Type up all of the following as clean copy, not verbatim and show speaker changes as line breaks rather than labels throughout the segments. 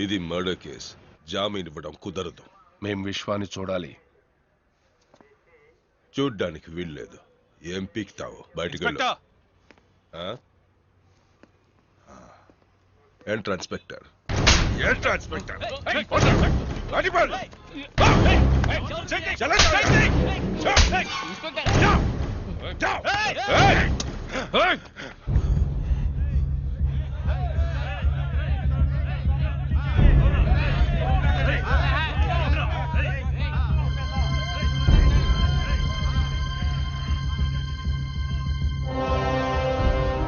ఇది murder case, జామీన్ ఇవ్వడం కుదరదు.
మేం విశ్వాన్ని చూడాలి.
చూడ్డానికి వీల్లేదు. ఏం పీక్తావు? బయటికి వెళ్ళు. ఎంట్రా ఇన్స్పెక్టర్. ఏంట్రా ఇన్స్పెక్టర్?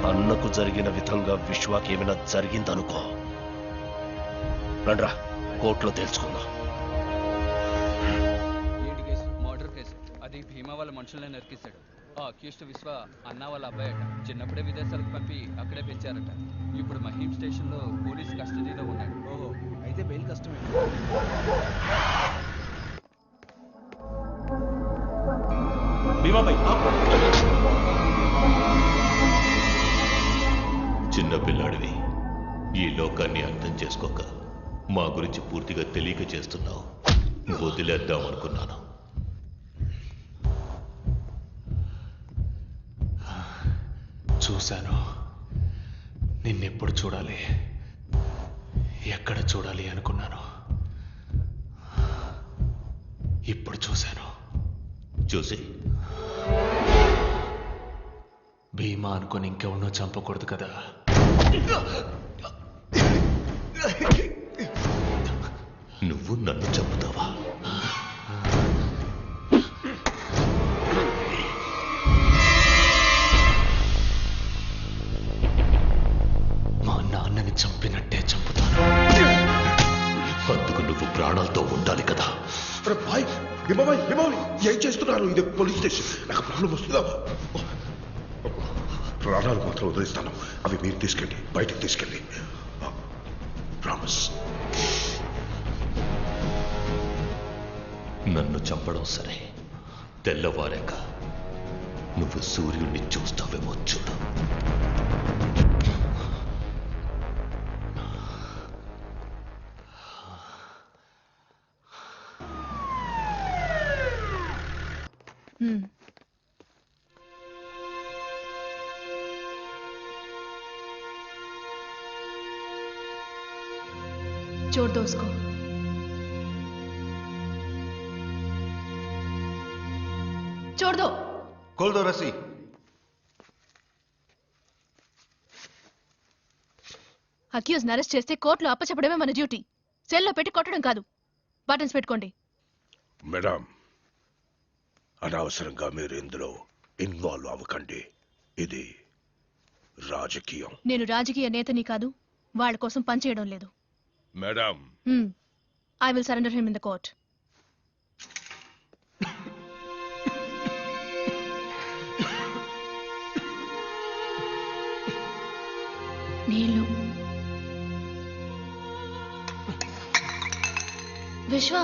అన్నకు జరిగిన విధంగా విశ్వాకి ఏమైనా జరిగిందనుకో, రండ్రా కోర్టులో తెలుసుకుందాం.
ఏంటి కేసు? Murder case. అది భీమా వాళ్ళ మనుషులనే నరికేశాడు. ఆ అక్యూస్డ్ విశ్వ అన్న వాళ్ళ అబ్బాయట. చిన్నప్పుడే విదేశాలకు పంపి అక్కడే పెంచారట. ఇప్పుడు మహీం స్టేషన్ లో పోలీస్ కస్టడీలో ఉన్నాడు. ఓహో, అయితే బెయిల్ కష్టమే.
చిన్నపిల్లాడివి, ఈ లోకాన్ని అర్థం చేసుకోక మా గురించి పూర్తిగా తెలియక చేస్తున్నావు. వదిలేద్దాం అనుకున్నాను.
చూశాను. నిన్నెప్పుడు చూడాలి, ఎక్కడ చూడాలి అనుకున్నాను. ఇప్పుడు చూశాను.
చూసి
భీమా అనుకుని ఇంకెవరినో చంపకూడదు కదా.
నువ్వు నన్ను చంపుతావా?
మా నాన్నని చంపినట్టే చంపుతాను.
అందుకు నువ్వు ప్రాణాలతో ఉండాలి కదా.
ఏం చేస్తున్నారు? ఇది పోలీస్ స్టేషన్. నాకు ప్రాబ్లం వస్తుందా? ప్రాణాలు మాత్రం వదిలిస్తాను. అవి మీరు తీసుకెళ్ళి బయటకు తీసుకెళ్ళి. ప్రామిస్.
నన్ను చంపడం సరే, తెల్లవారాక నువ్వు సూర్యుడిని చూస్తావేమో చూడు.
छोड़ दो उसको. छोड़ दो.
खोल दो रस्सी.
అక్యూజ్ అరెస్ట్ చేస్తే కోర్టులో అప్పచెప్పడమే మన డ్యూటీ. సెల్లో పెట్టి కొట్టడం కాదు. బటన్స్ పెట్టుకోండి.
మేడం, అనవసరంగా మీరు ఇందులో ఇన్వాల్వ్ అవ్వకండి. ఇది రాజకీయం.
నేను రాజకీయ నేతని కాదు. వాళ్ళ కోసం పనిచేయడం లేదు.
Madam,
I will surrender him in the court. నీళ్ళు. విశ్వ,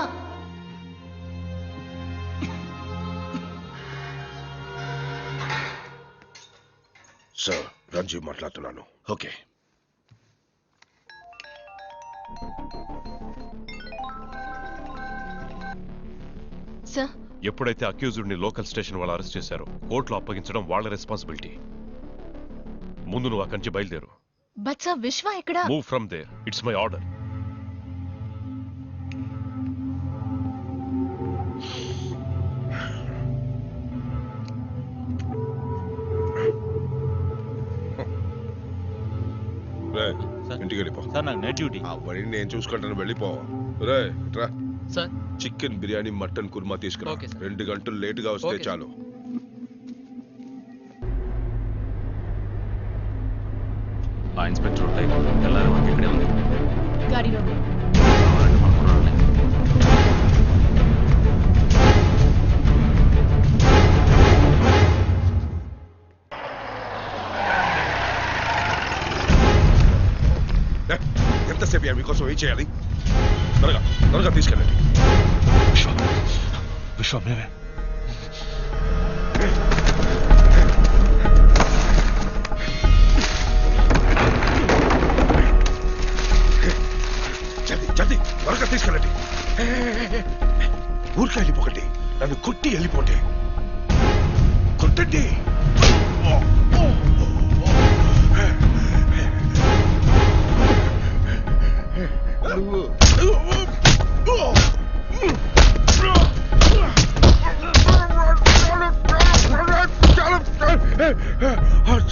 సార్ రంజీవ్ మాట్లాడుతున్నాను.
ఓకే.
సార్,
ఎప్పుడైతే అక్యూజ్డ్ ని లోకల్ స్టేషన్ వాళ్ళు అరెస్ట్ చేశారో కోర్టులో అప్పగించడం వాళ్ళ రెస్పాన్సిబిలిటీ. ముందు నువ్వు అక్కడి నుంచి బయలుదేరు.
బట్ సార్, విశ్వ ఎక్కడ?
Move from there. It's my order.
ఇంటికి వెళ్ళిపో.
సార్ నాకు నైట్ డ్యూటీ.
అవన్నీ నేను చూసుకుంటాను, వెళ్ళిపో. రే రా.
Sir,
chicken biryani, mutton korma తీసుకురా. 2 గంటలు లేటుగా వస్తే చాలు.
ఆ ఇన్స్పెక్టర్ తెల్లారి వరకు ఇక్కడే ఉంది.
గాడిలో
ఎంతసేపు మీకోసం ఏం చేయాలి? త్వరగా త్వరగా తీసుకెళ్ళండి.
విశ్వ మేమే.
నన్ను కొట్టి వెళ్ళిపోండి. కొట్టండి.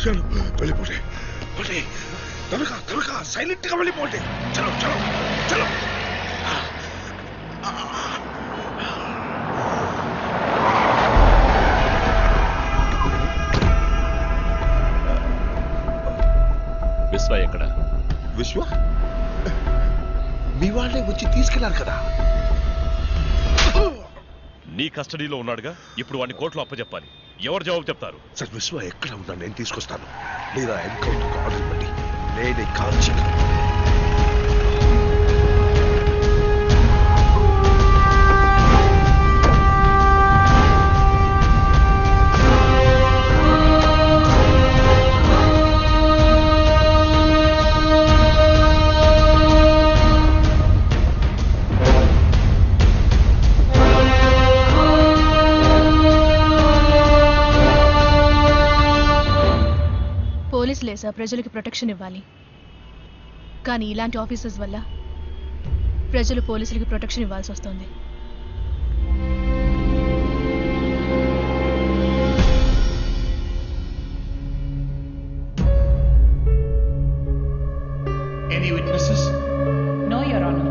చలో వెళ్ళిపోండి. త్వరగా త్వరగా సైలెంట్ గా వెళ్ళిపోండి. చలో చలో చలో.
విశ్వ ఎక్కడ?
విశ్వ మీ వాళ్ళే వచ్చి తీసుకెళ్లారు కదా.
నీ కస్టడీలో ఉన్నాడుగా, ఇప్పుడు వాడిని కోర్టులో అప్పచెప్పాలి. ఎవరు జవాబు చెప్తారు?
సార్ విశ్వ ఎక్కడ ఉన్నా నేను తీసుకొస్తాను. లేదా ఎన్కౌంటర్ ఆర్డర్ ఇవ్వండి. నేనే కాల్చి
పోలీసులే సార్ ప్రజలకి ప్రొటెక్షన్ ఇవ్వాలి. కానీ ఇలాంటి ఆఫీసర్స్ వల్ల ప్రజలు పోలీసులకి ప్రొటెక్షన్ ఇవ్వాల్సి వస్తుంది.
Any witnesses?
No, Your Honor.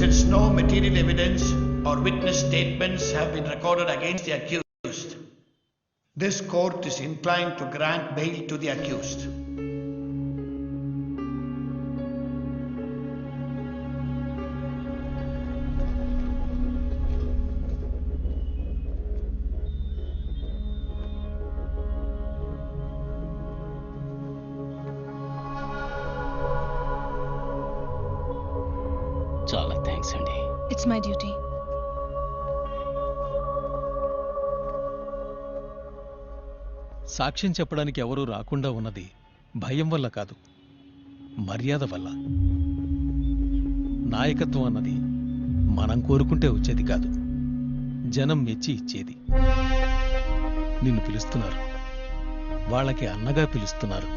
Since no material evidence or witness statements have been recorded against the accused, this court is inclined to grant bail to the accused.
చాలా thanks అండి.
It's my duty.
సాక్ష్యం చెప్పడానికి ఎవరూ రాకుండా ఉన్నది భయం వల్ల కాదు, మర్యాద వల్ల. నాయకత్వం అన్నది మనం కోరుకుంటే వచ్చేది కాదు, జనం మెచ్చి ఇచ్చేది. నిన్ను పిలుస్తున్నారు, వాళ్ళకి అన్నగా పిలుస్తున్నారు.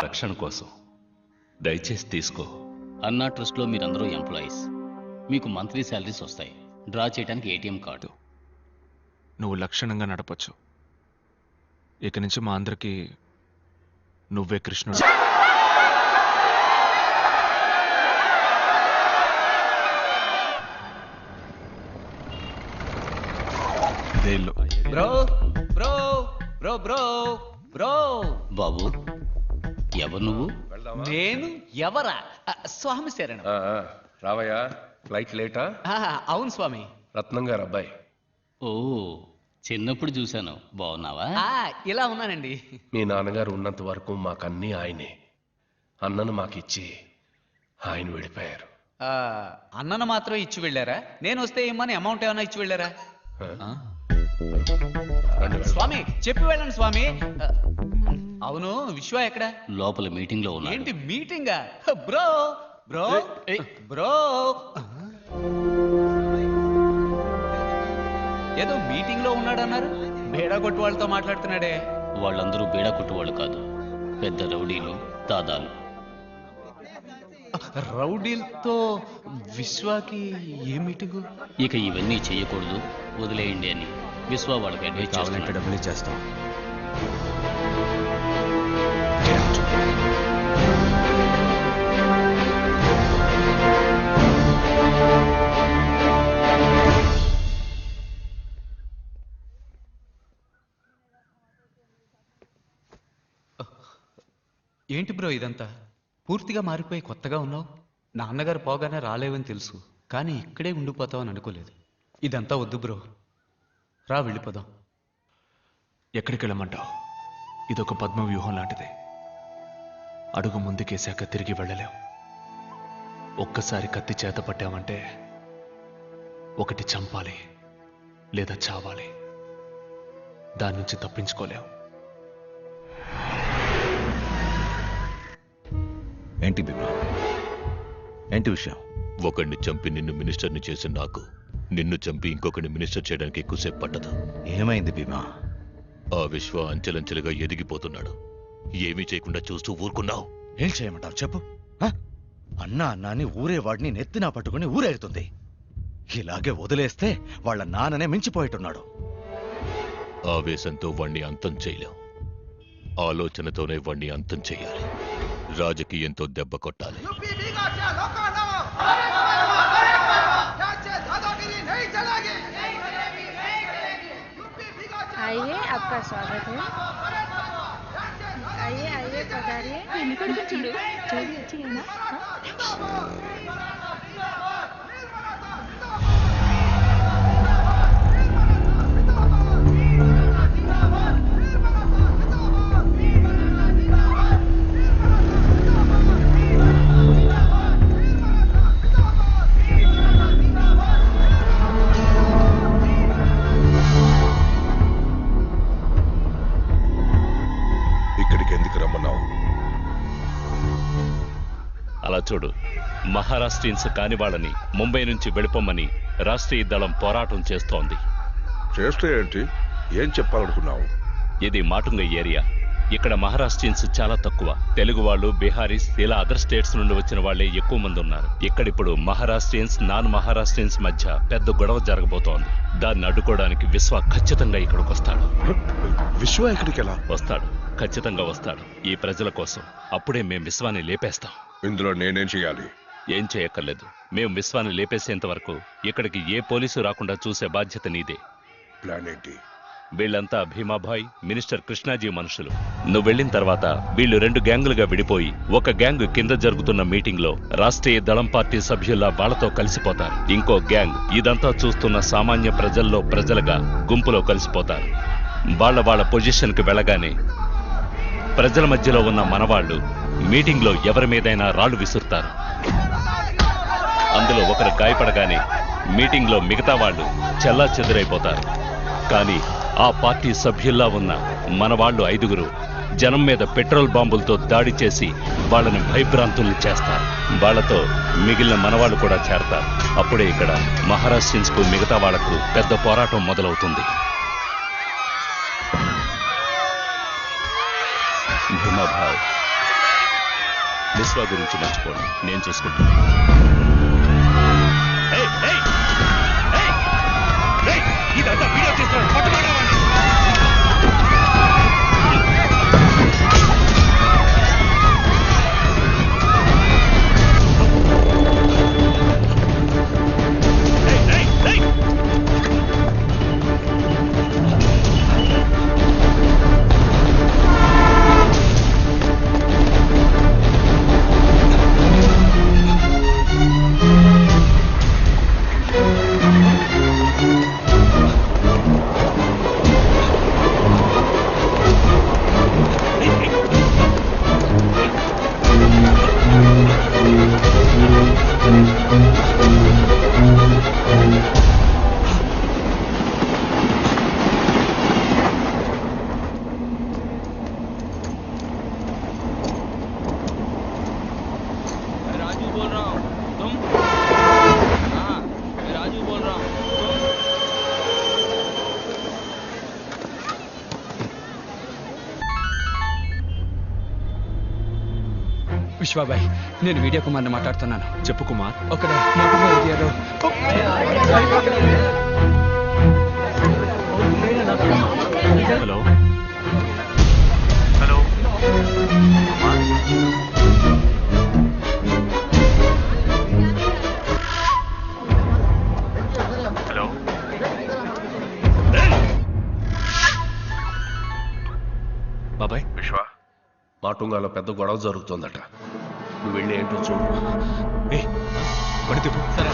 రక్షణ కోసం దయచేసి తీసుకో.
అన్నా ట్రస్ట్లో మీరందరూ ఎంప్లాయీస్. మీకు మంత్లీ శాలరీస్ వస్తాయి. డ్రా చేయడానికి ఏటీఎం కార్డు.
నువ్వు లక్షణంగా నడపచ్చు. ఇక నుంచి మా అందరికీ నువ్వే కృష్ణుడు. జైల్లో.
Bro bro bro bro bro
బాబు, ఎవరు నువ్వు?
నేను ఎవరా? స్వామి శరణం.
రావయ్యా. ఫ్లైట్ లేటా?
అవును స్వామి.
రత్నం గారు అబ్బాయి.
ఓ, చిన్నప్పుడు చూశాను. బాగున్నావా?
ఇలా ఉన్నానండి.
మీ నాన్నగారు ఉన్నంత వరకు మాకన్నీ ఆయనే. అన్నను మాకిచ్చి ఆయన వెళ్ళిపోయారు.
అన్నను మాత్రం ఇచ్చి వెళ్ళారా? నేను వస్తే ఏమని అమౌంట్ ఏమైనా ఇచ్చి వెళ్ళారా? స్వామి చెప్పి వెళ్ళండి స్వామి. అవును, విశ్వ ఎక్కడ?
లోపల మీటింగ్ లో ఉన్నా.
ఏంటి మీటింగా? బ్రో బ్రో బ్రో, ఏదో మీటింగ్ లో ఉన్నాడన్నారు. బేడా కొట్టు వాళ్ళతో మాట్లాడుతున్నాడే.
వాళ్ళందరూ బేడా కొట్టువాళ్ళు కాదు, పెద్ద రౌడీలు, దాదాలు.
రౌడీలతో విశ్వాకి ఏ మీటింగు?
ఇక ఇవన్నీ చెయ్యకూడదు, వదిలేయండి అని విశ్వ వాళ్ళకి అడ్వైస్ చేస్తున్నారు.
డబ్బులు ఇచ్చేస్తాం.
ఏంటి బ్రో ఇదంతా? పూర్తిగా మారిపోయి కొత్తగా ఉన్నావు. నాన్నగారు పోగానే రాలేవని తెలుసు, కానీ ఇక్కడే ఉండిపోతావని అనుకోలేదు. ఇదంతా వద్దు బ్రో, రా వెళ్ళిపోదాం.
ఎక్కడికి వెళ్ళమంటావు? ఇదొక పద్మ వ్యూహం లాంటిది. అడుగు ముందుకేశాక తిరిగి వెళ్ళలేం. ఒక్కసారి కత్తి చేత పట్టామంటే ఒకటి చంపాలి లేదా చావాలి. దాని నుంచి తప్పించుకోలేం.
ఏంటి భీమా? ఏంటి విషయం?
ఒకడిని చంపి నిన్ను మినిస్టర్ని చేసిన నాకు నిన్ను చంపి ఇంకొకరిని మినిస్టర్ చేయడానికి ఎక్కువసేపు పట్టదు.
ఏమైంది భీమా?
ఆ విశ్వ అంచెలంచెలుగా ఎదిగిపోతున్నాడు. ఏమీ చేయకుండా చూస్తూ ఊరుకున్నావు.
ఏం చేయమంటారు చెప్పు? అన్నా అన్నాని ఊరేవాడిని నెత్తినా పట్టుకుని ఊరేరుతుంది. ఇలాగే వదిలేస్తే వాళ్ళ నాన్ననే మించిపోయేట్టున్నాడు.
ఆవేశంతో వాణ్ణి అంతం చేయలేం. ఆలోచనతోనే వాణ్ణి అంతం చేయాలి. రాజకీయంతో దెబ్బ కొట్టాలి.
आइए, आपका स्वागत है. आइए आइए पधारिए.
చూడు अच्छी है ना?
ఇక్కడికి ఎందుకు రమ్మన్నావు?
అలా చూడు, మహారాష్ట్రియన్స్ కాని వాళ్ళని ముంబై నుంచి వెళ్ళిపోమని రాష్ట్రీయ దళం పోరాటం చేస్తోంది.
చేస్తే ఏంటి? ఏం చెప్పాలనుకున్నావు?
ఇది మాటుంగ ఏరియా. ఇక్కడ మహారాష్ట్రియన్స్ చాలా తక్కువ. తెలుగు వాళ్ళు, బీహారీస్, ఇలా అదర్ స్టేట్స్ నుండి వచ్చిన వాళ్లే ఎక్కువ మంది ఉన్నారు. ఇక్కడిప్పుడు మహారాష్ట్రియన్స్, నాన్ మహారాష్ట్రియన్స్ మధ్య పెద్ద గొడవ జరగబోతోంది. దాన్ని అడ్డుకోవడానికి విశ్వ ఖచ్చితంగా ఇక్కడికి వస్తాడు.
విశ్వ ఇక్కడికి ఎలా
వస్తాడు? ఖచ్చితంగా వస్తాడు. ఈ ప్రజల కోసం. అప్పుడే మేం విశ్వాన్ని లేపేస్తాం.
ఇందులో నేనేం చేయాలి?
ఏం చేయక్కర్లేదు. మేం విశ్వాన్ని లేపేసేంత వరకు ఇక్కడికి ఏ పోలీసు రాకుండా చూసే బాధ్యత నీదే.
ప్లాన్ ఏంటి?
వీళ్ళంతా భీమాభాయ్, మినిస్టర్ కృష్ణాజీ మనుషులు. నువ్వు వెళ్ళిన తర్వాత వీళ్ళు 2 గ్యాంగులుగా విడిపోయి ఒక గ్యాంగ్ కింద జరుగుతున్న మీటింగ్ లో రాష్ట్రీయ దళం పార్టీ సభ్యుల్లా వాళ్లతో కలిసిపోతారు. ఇంకో గ్యాంగ్ ఇదంతా చూస్తున్న సామాన్య ప్రజల్లో ప్రజలుగా గుంపులో కలిసిపోతారు. వాళ్ళ పొజిషన్ కి వెళ్ళగానే ప్రజల మధ్యలో ఉన్న మనవాళ్లు మీటింగ్ లో ఎవరి మీదైనా రాళ్లు విసురుతారు. అందులో ఒకరు గాయపడగానే మీటింగ్ లో మిగతా వాళ్ళు చెల్లా చెదురైపోతారు. కానీ ఆ పార్టీ సభ్యుల్లా ఉన్న మనవాళ్లు 5గురు జనం మీద పెట్రోల్ బాంబులతో దాడి చేసి వాళ్ళని భయభ్రాంతుల్ని చేస్తారు. వాళ్లతో మిగిలిన మనవాళ్లు కూడా చేరతారు. అప్పుడే ఇక్కడ మహారాష్ట్రియన్స్ కు మిగతా వాళ్లకు పెద్ద పోరాటం మొదలవుతుంది. భీమాభాయ్, విశ్వ గురించి మర్చిపోండి, నేను చూసుకుంటాను. ఇదంతా వీడియో చేస్తున్నాడు.
విశ్వాబాయ్, నేను వీడియో కుమార్ని మాట్లాడుతున్నాను.
చెప్పు కుమార్.
ఒక మాటగా ఏరియాలో
హలో హలో హలో.
బాబాయ్,
విశ్వ,
మాటుంగ మాటుంగాలో పెద్ద గొడవ జరుగుతోందట. నువ్వు వెళ్ళి ఏంటో చూడు.
సరే.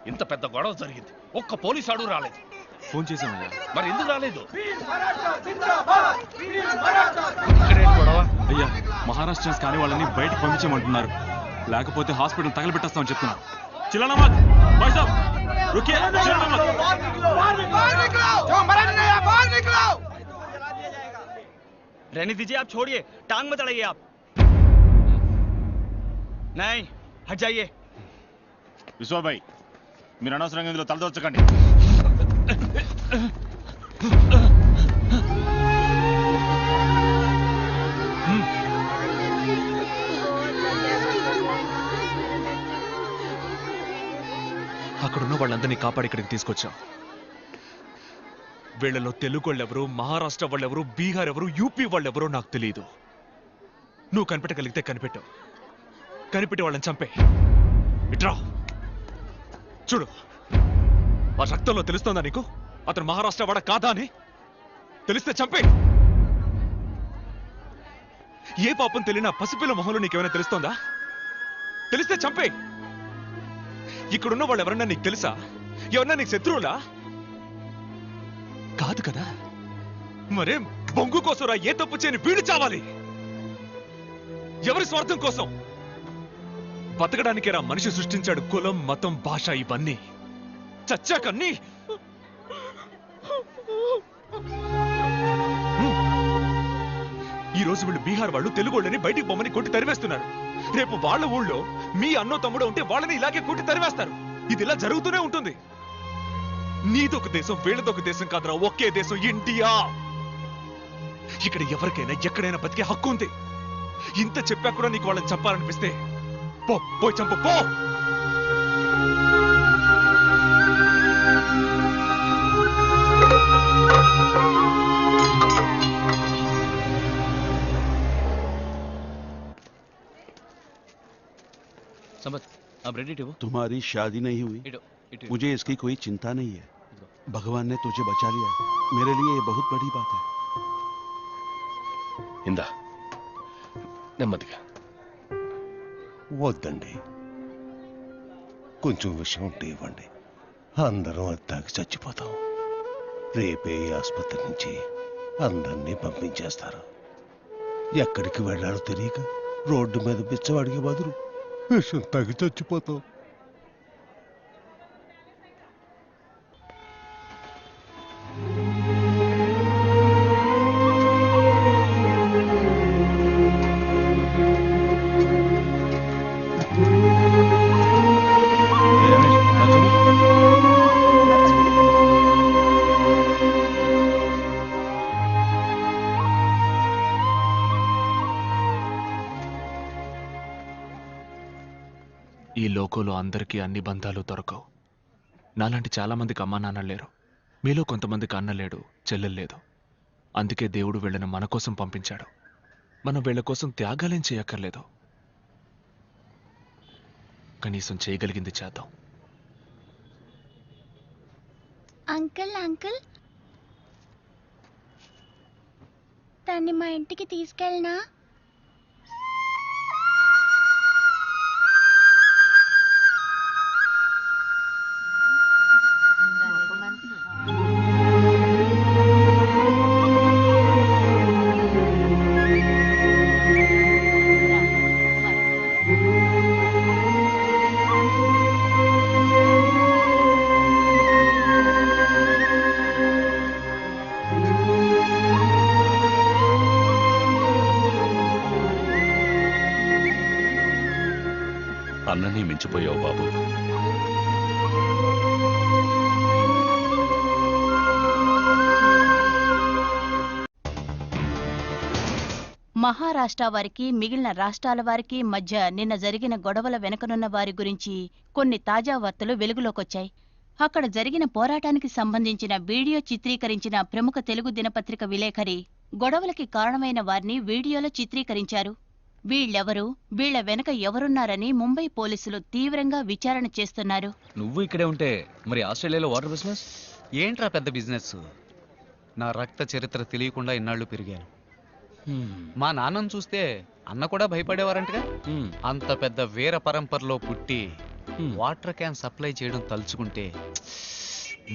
ఇంత పెద్ద గొడవ జరిగింది, ఒక్క పోలీసు అడుగు రాలేదు.
ఫోన్ చేసామయ్యా.
మరి ఎందుకు రాలేదు?
అయ్యా మహారాష్ట్రన్స్ కానీ వాళ్ళని బయటకు పంపించమంటున్నారు, లేకపోతే హాస్పిటల్ తగలబెట్టేస్తామని చెప్తున్నారు. చిల్లనమత్ భాయ్ సాబ్ రుకియే, చిల్లనమత్.
रहने दीजिए, आप छोड़िए, टांग मत अड़ाइए आप. नहीं, हट जाइए.
విశ్వాబాయ్ మీరు అనవసరంగా ఇందులో తలదొచ్చకండి.
అక్కడున్న వాళ్ళందరినీ కాపాడి ఇక్కడికి తీసుకొచ్చాం. వీళ్ళలో తెలుగు వాళ్ళెవరు, మహారాష్ట్ర వాళ్ళెవరు, బీహార్ ఎవరు, యూపీ వాళ్ళెవరో నాకు తెలియదు. నువ్వు కనిపెట్టగలిగితే కనిపెట్టావు, కనిపెట్టి వాళ్ళని చంపే. ఇట్రా చూడు, ఆ రక్తంలో తెలుస్తోందా నీకు అతను మహారాష్ట్ర వాడ కాదా అని? తెలిస్తే చంపే. ఏ పాపం తెలియనా పసిపిల్ల మొహంలో నీకేమైనా తెలుస్తోందా? తెలిస్తే చంపే. ఇక్కడున్న వాళ్ళు ఎవరన్నా నీకు తెలుసా? ఎవరన్నా నీకు శత్రువులా? కాదు కదా. మరేం బొంగు కోసరా ఏ తప్పు చేయని వీడు చావాలి? ఎవరి స్వార్థం కోసం? బతకడానికేరా మనిషి సృష్టించాడు కులం, మతం, భాష ఇవన్నీ. చచ్చాకన్నీ ఈ రోజు వీళ్ళు బీహార్ వాళ్ళు తెలుగు వాళ్ళని బయటికి పొమ్మని కొట్టి తరివేస్తున్నారు. రేపు వాళ్ళ ఊళ్ళో మీ అన్నో తమ్ముడు ఉంటే వాళ్ళని ఇలాగే కొట్టి తరివేస్తారు. ఇది ఇలా జరుగుతూనే ఉంటుంది. నీదొక దేశం, వీళ్ళదొక దేశం కాదురా, ఒకే దేశం ఇండియా. ఇక్కడ ఎవరికైనా ఎక్కడైనా బతికే హక్కు ఉంది. ఇంత చెప్పా కూడా నీకు వాళ్ళని చంపాలనిపిస్తే పో, పోయి చంపు, పో.
अब रेडी हो?
तुम्हारी शादी नहीं हुई, मुझे इसकी कोई चिंता नहीं है. भगवान ने तुझे बचा लिया, मेरे लिए ये बहुत बड़ी बात है.
ఇందా నెమ్మదిగా.
వద్దండి, కొంచెం విషయం ఉంటే ఇవ్వండి, అందరం అది తాగి చచ్చిపోతాం. రేపే ఈ ఆసుపత్రి నుంచి అందరినీ పంపించేస్తారు. ఎక్కడికి వెళ్ళాలో తెలియక రోడ్డు మీద బిచ్చవాడికి బదులు విషం తగ్గి చచ్చిపోతాం.
ఈ లోకంలో అందరికీ అన్ని బంధాలు దొరకవు. నాలాంటి చాలా మందికి అమ్మా నాన్న లేరు. మీలో కొంతమందికి అన్న లేడు, చెల్లెలు లేదు. అందుకే దేవుడు వీళ్ళని మన కోసం పంపించాడు. మనం వీళ్ళ కోసం త్యాగాలేం చేయక్కర్లేదు. కనీసం చేయగలిగింది చేద్దాం.
అంకుల్ అంకుల్, తన్ని మా ఇంటికి తీసుకెళ్ళనా?
అన్నని మించిపోయావు బాబు.
మహారాష్ట్ర వారికి మిగిలిన రాష్ట్రాల వారికి మధ్య నిన్న జరిగిన గొడవల వెనుకనున్న వారి గురించి కొన్ని తాజా వార్తలు వెలుగులోకొచ్చాయి. అక్కడ జరిగిన పోరాటానికి సంబంధించిన వీడియో చిత్రీకరించిన ప్రముఖ తెలుగు దినపత్రిక విలేఖరి గొడవలకి కారణమైన వారిని వీడియోలో చిత్రీకరించారు. వీళ్ళెవరు, వీళ్ల వెనక ఎవరున్నారని ముంబై పోలీసులు తీవ్రంగా విచారణ చేస్తున్నారు.
నువ్వు ఇక్కడే ఉంటే మరి ఆస్ట్రేలియాలో వాటర్ బిజినెస్ ఏంట్రా? పెద్ద బిజినెస్. నా రక్త చరిత్ర తెలియకుండా ఇన్నాళ్ళు పెరిగాను. మా నాన్నను చూస్తే అన్న కూడా భయపడేవారంటగా. అంత పెద్ద వీర పరంపరలో పుట్టి వాటర్ క్యాన్ సప్లై చేయడం తలుచుకుంటే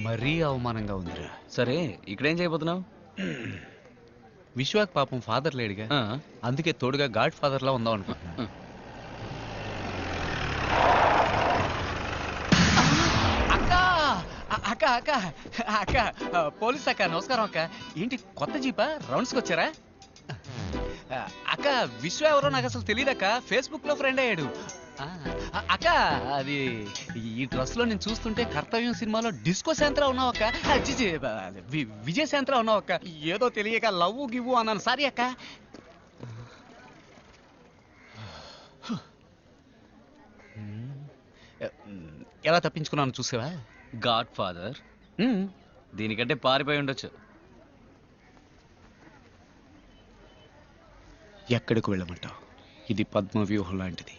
మరీ అవమానంగా ఉందిరా.
సరే, ఇక్కడేం చేయబోతున్నావు?
విశ్వాక్ పాపం ఫాదర్ లేడుగా, అందుకే తోడుగా గాడ్ ఫాదర్ లా ఉందాం అనుకుంటున్నా. అక్క అక్క అక్క పోలీస్ అక్క, నమస్కారం అక్క. ఏంటి కొత్త జీపా? రౌండ్స్కి వచ్చారా? అక్క విశ్వ ఎవరో నాకు అసలు తెలియదక్క, ఫేస్బుక్ లో ఫ్రెండ్ అయ్యాడు. అక్క అది ఈ డ్రెస్ లో నేను చూస్తుంటే కర్తవ్యం సినిమాలో డిస్కో శాంత్రా ఉన్నావక్క. విజయ్ శాంత్రా ఉన్నావక్క. ఏదో తెలియక లవ్ గివ్వు అన్నాను, సారీ అక్క. ఎలా తప్పించుకున్నాను చూసావా?
గాడ్ ఫాదర్ దీనికంటే పారిపోయి ఉండొచ్చు.
ఎక్కడికి వెళ్ళమంటావు? ఇది పద్మ వ్యూహం లాంటిది.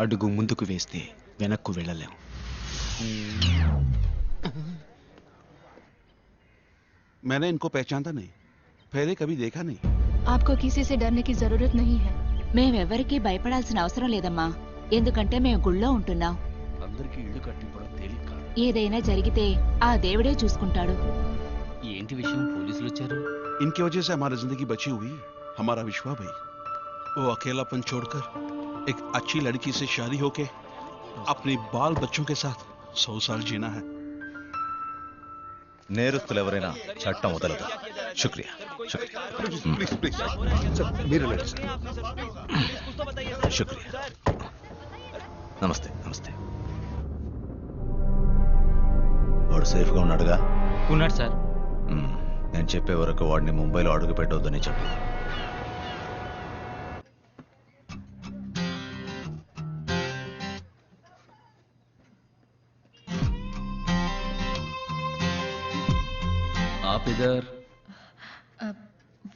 అడుగు ముందుకు వేస్తే వెనక్కు వెళ్ళలేం.
मैंने इनको पहचानता नहीं, पहले कभी देखा नहीं.
आपको किसी से डरने की जरूरत नहीं है.
మేమెవరికీ భయపడాల్సిన అవసరం లేదమ్మా, ఎందుకంటే మేము గుళ్ళో ఉంటున్నాం.
అందరికీ ఇల్లు కట్టింపడం తేలిక కాదు.
ఏదైనా జరిగితే ఆ దేవుడే చూసుకుంటాడు.
ఏంటి విషయం? పోలీసులు వచ్చారు.
इनकी वजह से हमारी जिंदगी बची हुई. हमारा विश्वा भाई वो अकेलापन छोड़कर एक अच्छी लड़की से शादी होके अपने बाल बच्चों के साथ 100 साल जीना है.
నేరస్తులు ఎవరైనా చట్టం వదలదు. శుక్రియా. శుక్రియా. నమస్తే. నమస్తే. వాడు సేఫ్గా ఉన్నాడుగా?
ఉన్నాడు సార్.
నేను చెప్పే వరకు వాడిని ముంబైలో అడుగు పెట్టవద్దని చెప్పు.
आप इधर?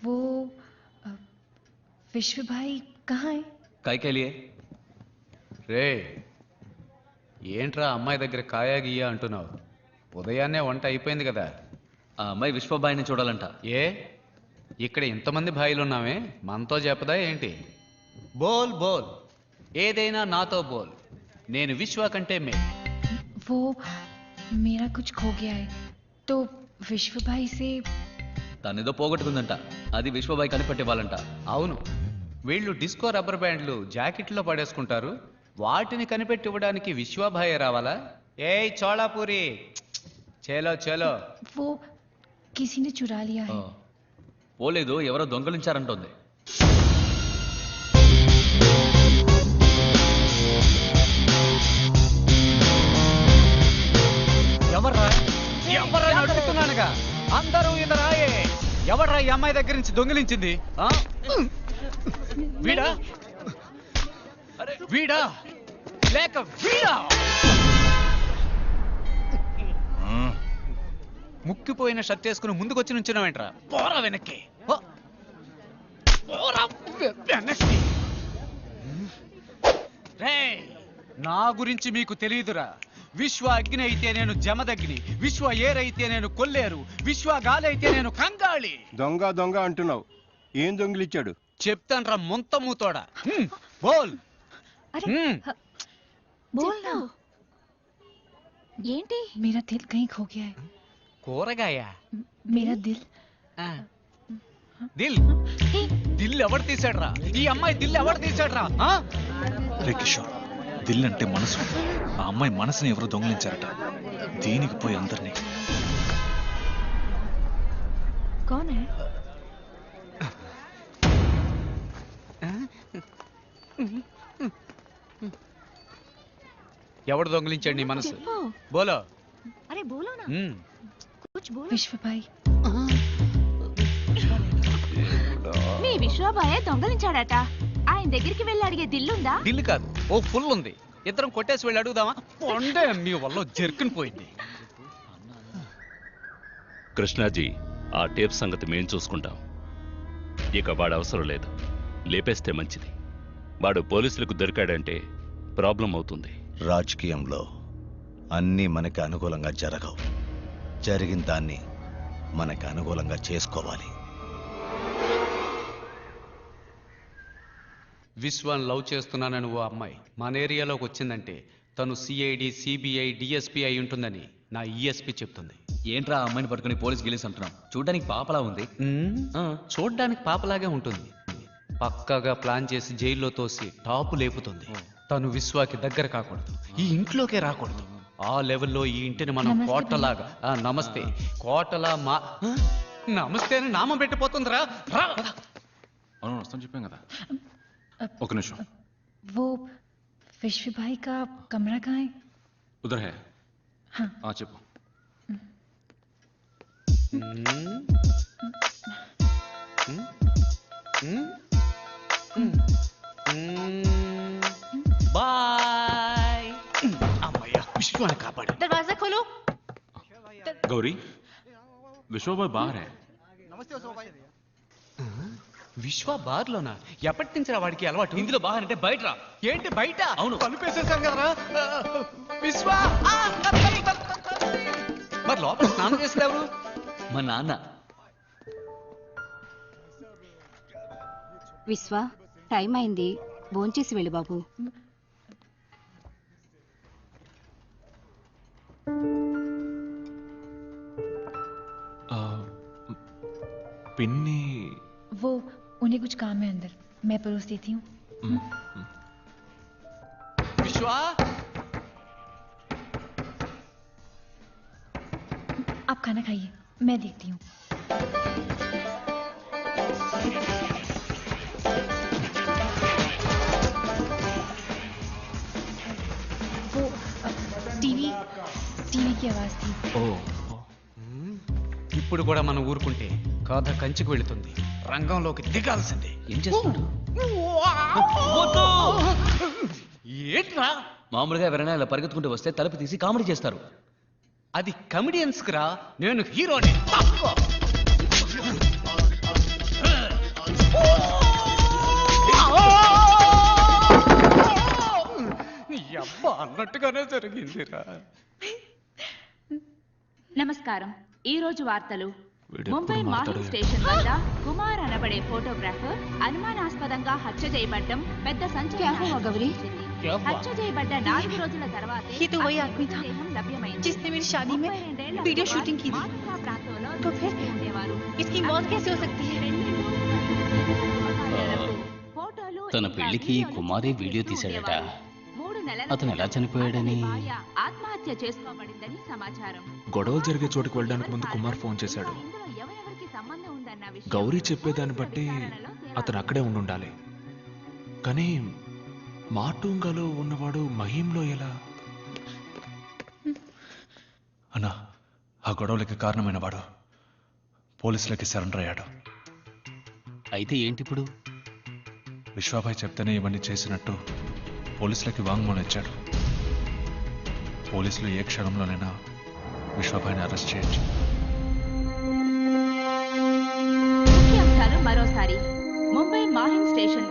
वो विश्व भाई कहाँ है?
काय के लिए?
రే ఏంట్రా అమ్మాయి దగ్గర కాయా గీయా అంటున్నావు? ఉదయాన్నే వంట అయిపోయింది కదా.
ఆ అమ్మాయి విశ్వబాయిని చూడాలంట.
ఏ ఇక్కడ ఇంతమంది భాయిలు ఉన్నామే, మనతో చెప్పదా ఏంటి? బోల్ బోల్, ఏదైనా నాతో బోల్. నేను విశ్వ కంటే మే.
वो मेरा कुछ खो गया है, तो విశ్వభాయ్ సే
తనేదో పోగొట్టుకుందంట, అది విశ్వబాయ్ కనిపెట్టివ్వాలంట.
అవును, వీళ్ళు డిస్కో రబ్బర్ బ్యాండ్లు జాకెట్లో పడేసుకుంటారు, వాటిని కనిపెట్టివ్వడానికి విశ్వభాయ్ రావాలా? ఏయ్ చోళాపూరి, చేలో చేలో.
वो किसी ने चुरा लिया है.
పోలేదు, ఎవరో దొంగలించారంటోంది.
ఎవర్రా ఎవర్రా అడుగుతున్నానుగా, అందరూ ఇదరాయే. ఎవడ్రా ఈ అమ్మాయి దగ్గర నుంచి దొంగిలించింది? వీడా వీడా లేక వీడా? ముక్కిపోయిన షర్ట్ వేసుకుని ముందుకొచ్చి నుంచున్నావేంట్రా? పోరా వెనక్కి, పోరా వెనక్కి. రేయ్, నా గురించి మీకు తెలియదురా. విశ్వ అగ్ని అయితే నేను జమదగ్ని, విశ్వ ఏరైతే నేను కొల్లేరు, విశ్వ గాలి అయితే నేను కంగాళి.
దొంగ దొంగ అంటున్నావు, ఏం దొంగిలిచ్చాడు?
చెప్తాన్రా ముంత మూతోడా. బోల్.
बोलना.
ఏంటి?
मेरा दिल कहीं खो गया है.
కూరగాయ?
मेरा दिल.
దిల్ దిల్ ఎవడు తీసాడ్రా? ఈ అమ్మాయి దిల్ ఎవడు తీసాడ్రా?
రే కిషోర్, దిల్ అంటే మనసు. ఆ అమ్మాయి మనసుని ఎవరు దొంగిలించారట. దీనికి పోయి అందరినీ.
कौन है?
ఎవడు దొంగిలించాడు నీ మనసు? బోలో.
అరే బోలో నా. కుచ్ బోలో.
విశ్వభాయ్.
మీ విశ్వభాయ్ దొంగలించాడట. ఆయన దగ్గరికి వెళ్ళి అడిగే దిల్లుందా?
దిల్లు కాదు, ఓ ఫుల్ ఉంది. ఇద్దరం కొట్టేసి వెళ్ళి అడుగుదామా? పొండే మీ వల్ల జర్కుని పోయింది.
కృష్ణాజీ, ఆ టేప్ సంగతి మేం చూసుకుంటాం. ఇక వాడు అవసరం లేదు, లేపేస్తే మంచిది. వాడు పోలీసులకు దొరికాడంటే ప్రాబ్లం అవుతుంది.
రాజకీయంలో అన్నీ మనకి అనుకూలంగా జరగవు. జరిగిన దాన్ని మనకి అనుకూలంగా చేసుకోవాలి.
విశ్వాన్ని లవ్ చేస్తున్నానని ఓ అమ్మాయి మన ఏరియాలోకి వచ్చిందంటే తను సిఐడి, సిబిఐ, డిఎస్పీ అయి ఉంటుందని నా ఈఎస్పీ చెప్తుంది.
ఏంట్రా ఆ అమ్మాయిని పట్టుకుని పోలీస్ గెలిస్తుంటున్నాం? చూడ్డానికి పాపలా ఉంది.
చూడ్డానికి పాపలాగే ఉంటుంది. పక్కాగా ప్లాన్ చేసి జైల్లో తోసి టాపు లేపుతుంది. తను విశ్వాకి దగ్గర కాకూడదు, ఈ ఇంట్లోకే రాకూడదు. ఆ లెవెల్లో ఈ ఇంటిని మనం కోటలాగా, నమస్తే కోటలా మా నమస్తే అని నామం పెట్టిపోతుందిరా.
అవును, వస్తాను చెప్పాం కదా. ఒక నిమిషం.
वो विश्व भाई का कमरा कहाँ है?
उधर है.
हाँ.
చెప్పు.
బాయ్. అమ్మయ్య, విశ్వాన్ని కాపాడు.
దర్వాజా ఖోలో.
गौरी, విశ్వభాయ్ బాహర్ है.
విశ్వ బార్లోనా? ఎప్పటి నుంచి రా వాడికి అలవాటు?
ఇందులో బాహర్ అంటే బయట రా.
ఏంటి బయట?
అవును,
కలుపేసేసాం కదరా. విశ్వ మరి లోపల స్నానం చేసేది ఎవరు?
మా నాన్న.
విశ్వ, టైం అయింది, భోంచేసి వెళ్ళు బాబు.
పిన్ని.
वो उन्हें कुछ काम है अंदर, मैं परोस देती हूँ.
विश्वा,
आप खाना खाइए, मैं देखती हूँ. वो टीवी की आवाज थी.
ఇప్పుడు కూడా మనం ఊరుకుంటే కథ కంచికి వెళుతుంది. రంగంలోకి దిగాల్సిందే.
ఏం చేస్తున్నాడు?
ఏంట్రా?
మామూలుగా ఎవరైనా ఇలా పరిగెత్తుకుంటూ వస్తే తలుపు తీసి కామెడీ చేస్తారు.
అది కమెడియన్స్ రా, నేను హీరోని. అబ్బా అన్నట్టుగానే జరిగిందిరా.
నమస్కారం. ఈ రోజు వార్తలు. ముంబై మాహిమ్ స్టేషన్ వద్ద కుమార్ అనబడే ఫోటోగ్రాఫర్ అనుమానాస్పదంగా హత్య చేయబడ్డం పెద్ద సంచలనం. హత్య చేయబడ్డ 4 రోజుల తర్వాత
ये तो वही आदमी था जिसने मेरी शादी में वीडियो शूटिंग की थी. तो फिर इसकी मौत कैसे हो सकती है?
తన పెళ్లికి కుమారే వీడియో తీశాడట. అతను ఎలా చనిపోయాడని
ఆత్మహత్య చేసుకోబడిందని సమాచారం.
గొడవలు జరిగే చోటుకు వెళ్ళడానికి ముందు కుమార్ ఫోన్ చేశాడు. గౌరీ చెప్పేదాన్ని బట్టి అతను అక్కడే ఉండాలి. కానీ మాటూంగాలో ఉన్నవాడు మహీంలో ఎలా?
అన్నా, ఆ గొడవలకి కారణమైన వాడు పోలీసులకి సరెండర్ అయ్యాడు.
అయితే ఏంటిప్పుడు?
విశ్వాభాయ్ చెప్తేనే ఇవన్నీ చేసినట్టు పోలీసులకి వాంగ్మూలం ఇచ్చాడు. పోలీసులు ఏ క్షణంలోనైనా విశ్వాభాయ్ని అరెస్ట్ చేయొచ్చు.
ముఖ్యాంశాలు మరోసారి. ముంబై మాహిం స్టేషన్